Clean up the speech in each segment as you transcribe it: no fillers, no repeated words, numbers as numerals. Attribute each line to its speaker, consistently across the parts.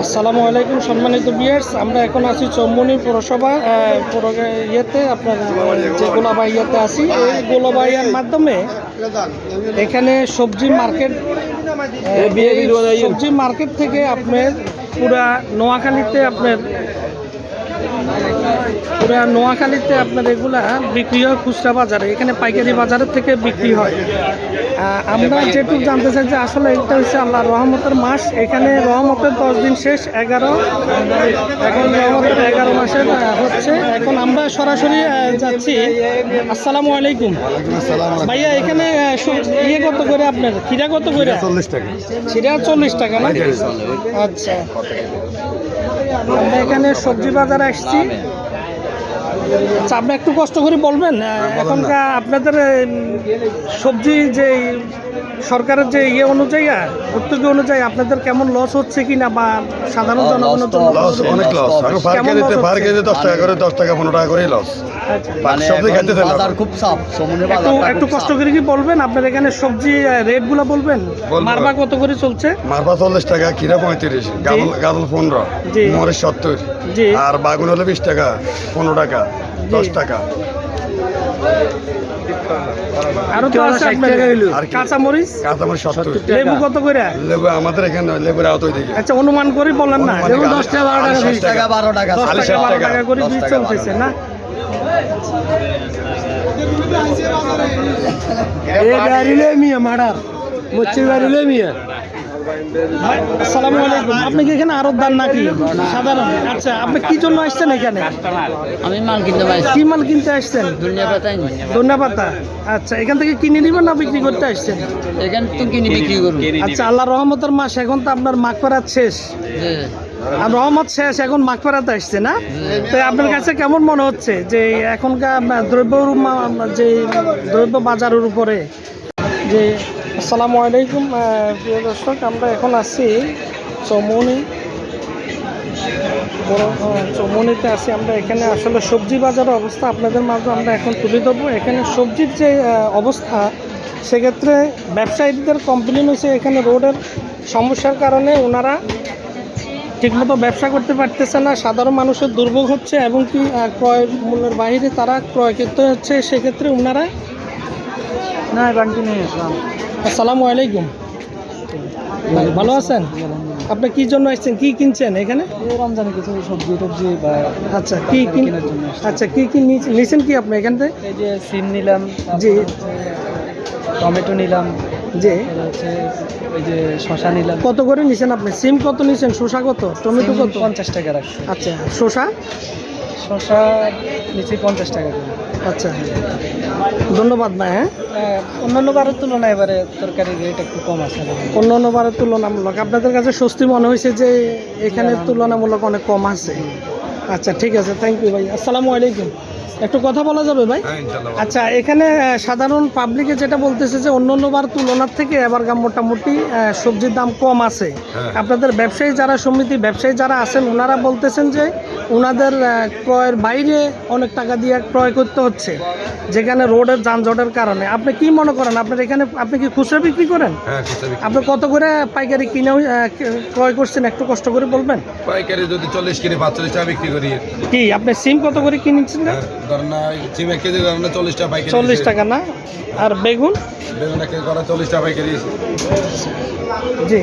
Speaker 1: আসসালামু আলাইকুম সম্মানিত ভিউয়ার্স, আমরা এখন আছি চৌমুহনী পৌরসভা ইয়েতে আপনার যে গোলাবাইয়াতে আছি। এই গোলাবাইয়ার মাধ্যমে এখানে সবজি মার্কেট থেকে আপনার পুরা নোয়াখালীতে আপনার এগুলা বিক্রি হয় খুচরা বাজারে, এখানে পাইকারি বাজারের থেকে বিক্রি হয়। আমরা যেটুকু জানতে চাই যে আসলে এটা হচ্ছে আল্লাহর রহমতের মাস, এখানে রহমতের 10 দিন শেষ, এখন রহমতের 11 মাসের হচ্ছে। এখন আমরা সরাসরি যাচ্ছি। আসসালামু আলাইকুম ভাইয়া, এখানে ইয়ে কত করে আপনার খিরা কত করে?
Speaker 2: 40 টাকা।
Speaker 1: খিরা 40 টাকা না? আচ্ছা, আমরা এখানে সবজি বাজারে আসছি। আচ্ছা, আপনি একটু কষ্ট করে বলবেন এখনকার আপনাদের সবজি যে সরকারের যে ইয়ে অনুযায়ী ভর্তুকি অনুযায়ী আপনাদের কেমন লস হচ্ছে কিনা, বা সাধারণ জনগণের জন্য?
Speaker 2: লস, অনেক লস। আমি পার কেজি 10 টাকা করে, 10 টাকা 15 টাকা করেই লস।
Speaker 1: একটু কষ্ট করে কি বলবেন আপনার এখানে সবজি রেটগুলো বলবেন? মারবা কত করে চলছে?
Speaker 2: মারবা 40 টাকা, খিরা 35, গাজল 15, মরিচ 70, আর বাগুন হলো 20 টাকা, 15 টাকা, 10 টাকা।
Speaker 1: আরো তো আছে আপনার কাঁচামরিচ
Speaker 2: 70।
Speaker 1: লেবু কত করে?
Speaker 2: লেবু আমাদের এখানে লেবুর আওতায় দিকে।
Speaker 1: আচ্ছা, অনুমান করে বলেন না।
Speaker 2: লেবু 10 টাকা, 12 টাকা, 12 টাকা,
Speaker 1: 12 টাকা করে বীজ চলতেছে না? আসসালামু আলাইকুম, আপনি কি এখানে আরো দান নাকি সাধারণ? আচ্ছা, আপনি কি জন্য আসছেন এখানে?
Speaker 3: আমি মাল কিনতে পারি।
Speaker 1: কি মাল কিনতে আসছেন? ধনিয়া পাতা। আচ্ছা, এখান থেকে কিনে নিবেন না বিক্রি করতে আসছেন?
Speaker 3: এখান তো কিনে বিক্রি করুন।
Speaker 1: আচ্ছা, আল্লাহ রহমতের মাস, এখন তো আপনার মাগফিরাত শেষ আর রহমত শেষ, এখন মাগফিরাত আসছে না? তো আপনার কাছে কেমন মনে হচ্ছে যে এখনকার দ্রব্য বাজারের উপরে যে? আসসালামু আলাইকুম প্রিয় দর্শক, আমরা এখন আছি চৌমুহনীতে আছি আমরা। এখানে আসলে সবজি বাজারের অবস্থা আপনাদের মাঝে আমরা এখন তুলে ধরবো। এখানে সবজির যে অবস্থা, সেক্ষেত্রে ব্যবসায়ীদের কমপ্লেন হয়েছে এখানে রোডের সমস্যার কারণে ওনারা ঠিকমতো ব্যবসা করতে পারতেছে না, সাধারণ মানুষের দুর্ভোগ হচ্ছে, এবং কি ক্রয় মূল্যের বাইরে তারা ক্রয় করতে হচ্ছে। সেক্ষেত্রে ওনারা আসসালামু আলাইকুম ভাই, ভালো আছেন? আপনি কি জন্য আসছেন, কি কিনছেন এখানে?
Speaker 3: রমজানে কিছু সবজি টবজি বা
Speaker 1: আচ্ছা, কি নিয়েছেন কি আপনি এখান থেকে?
Speaker 3: এই যে সিম নিলাম,
Speaker 1: জি,
Speaker 3: টমেটো নিলাম,
Speaker 1: জি,
Speaker 3: হচ্ছে এই যে শসা নিলাম।
Speaker 1: কত করে নিছেন আপনি? সিম কত নিছেন? শসা কত? টমেটো কত?
Speaker 3: 50 টাকা রাখছি।
Speaker 1: আচ্ছা, শসা
Speaker 3: নিচে 50 টাকা করে।
Speaker 1: আচ্ছা, ধন্যবাদ ভাই।
Speaker 3: অন্যান্য বারের তুলনায় এবারে তরকারির রেট একটু কম আছে।
Speaker 1: অন্যান্য বারের তুলনামূলক আপনাদের কাছে স্বস্তি মনে হয়েছে যে এখানে তুলনামূলক অনেক কম আছে? আচ্ছা, ঠিক আছে, থ্যাংক ইউ ভাই। আসসালামু আলাইকুম, একটু কথা বলা যাবে ভাই? আচ্ছা, এখানে সাধারণ পাবলিকে যেটা বলতেছে যে অন্যান্যবার তুলনার থেকে এবার মোটামুটি সবজির দাম কম আছে। আপনাদের ব্যবসায়ী যারা আছেন ওনারা বলতেছেন যে ওনাদের ক্রয়ের বাইরে অনেক টাকা দিয়ে ক্রয় করতে হচ্ছে, যেখানে রোডের যানজটের কারণে। আপনি কি মনে করেন আপনার এখানে, আপনি কি খুচরা বিক্রি করেন? আপনি কত করে পাইকারি কিনে ক্রয় করছেন, একটু কষ্ট করে বলবেন?
Speaker 2: পাইকারি যদি 40 কিনে 45 টাকা বিক্রি করি।
Speaker 1: কি আপনি সিম কত করে কিনেছেন? 40 টাকা না? আর বেগুন?
Speaker 2: বেগুন 40 টাকা পাইকারি।
Speaker 1: জি,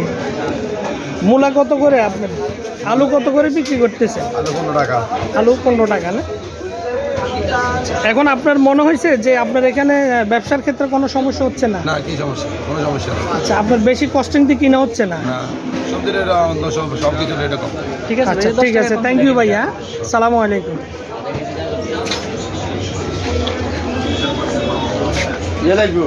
Speaker 1: মূলা কত করে আপনার? আলু কত করে বিক্রি করতেছেন?
Speaker 2: আলু 15 টাকা।
Speaker 1: আলু 15 টাকা না? এখন আপনার মনে হয়েছে যে আপনার এখানে ব্যবসার ক্ষেত্রে কোনো সমস্যা হচ্ছে না?
Speaker 2: না, কি সমস্যা? কোনো সমস্যা নেই।
Speaker 1: আচ্ছা, আপনার বেশি কস্টিং দিয়ে কিনা হচ্ছে না?
Speaker 2: সব কিছু রেট কম।
Speaker 1: ঠিক আছে, আচ্ছা, ঠিক আছে, থ্যাংক ইউ ভাইয়া। সালামু আলাইকুম।
Speaker 2: লাগবে